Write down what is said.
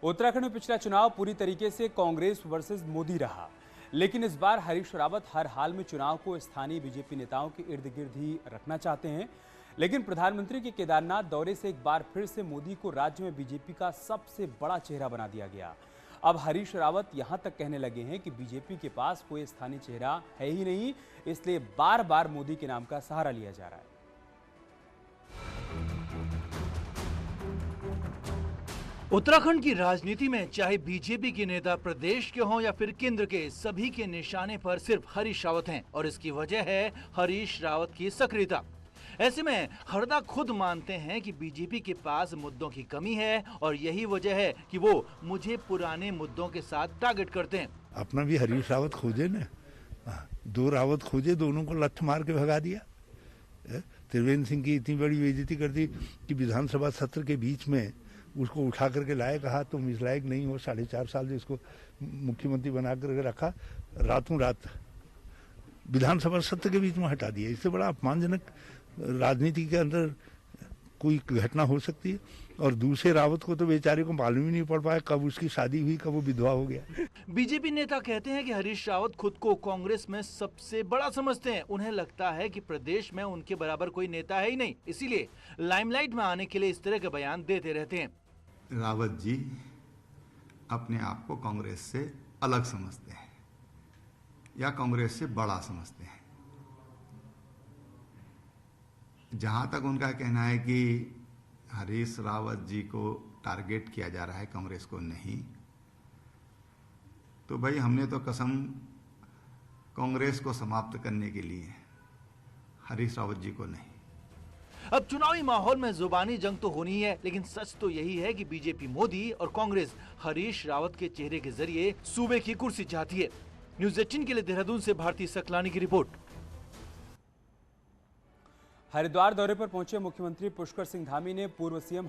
उत्तराखंड में पिछला चुनाव पूरी तरीके से कांग्रेस वर्सेस मोदी रहा, लेकिन इस बार हरीश रावत हर हाल में चुनाव को स्थानीय बीजेपी नेताओं के इर्द गिर्द ही रखना चाहते हैं। लेकिन प्रधानमंत्री के केदारनाथ दौरे से एक बार फिर से मोदी को राज्य में बीजेपी का सबसे बड़ा चेहरा बना दिया गया। अब हरीश रावत यहां तक कहने लगे हैं कि बीजेपी के पास कोई स्थानीय चेहरा है ही नहीं, इसलिए बार बार मोदी के नाम का सहारा लिया जा रहा है। उत्तराखंड की राजनीति में चाहे बीजेपी के नेता प्रदेश के हों या फिर केंद्र के, सभी के निशाने पर सिर्फ हरीश रावत हैं और इसकी वजह है हरीश रावत की सक्रियता। ऐसे में हरदा खुद मानते हैं कि बीजेपी के पास मुद्दों की कमी है और यही वजह है कि वो मुझे पुराने मुद्दों के साथ टारगेट करते हैं। अपना भी हरीश रावत खोजे न, दो रावत खोजे, दोनों को लठ मार के भगा दिया। त्रिवेंद्र सिंह की इतनी बड़ी बेइज्जती कर दी कि विधानसभा सत्र के बीच में उसको उठा करके लाए, कहा तुम इस लायक नहीं हो, 4.5 साल से इसको मुख्यमंत्री बना करके रखा, रातों रात विधानसभा सत्र के बीच में हटा दिया। इससे बड़ा अपमानजनक राजनीति के अंदर कोई घटना हो सकती है। और दूसरे रावत को तो बेचारे को मालूम ही नहीं पड़ पाया कब उसकी शादी हुई, कब वो विधवा हो गया। बीजेपी नेता कहते हैं कि हरीश रावत खुद को कांग्रेस में सबसे बड़ा समझते हैं। उन्हें लगता है कि प्रदेश में उनके बराबर कोई नेता है ही नहीं, इसीलिए लाइमलाइट में आने के लिए इस तरह के बयान देते रहते हैं। रावत जी अपने आप को कांग्रेस से अलग समझते हैं या कांग्रेस से बड़ा समझते हैं। जहां तक उनका कहना है कि हरीश रावत जी को टारगेट किया जा रहा है, कांग्रेस को नहीं, तो भाई हमने तो कसम कांग्रेस को समाप्त करने के लिए, हरीश रावत जी को नहीं। अब चुनावी माहौल में जुबानी जंग तो होनी ही है, लेकिन सच तो यही है कि बीजेपी मोदी और कांग्रेस हरीश रावत के चेहरे के जरिए सूबे की कुर्सी चाहती है। न्यूज़ 18 के लिए देहरादून से भारती सकलानी की रिपोर्ट। हरिद्वार दौरे पर पहुंचे मुख्यमंत्री पुष्कर सिंह धामी ने पूर्व सीएम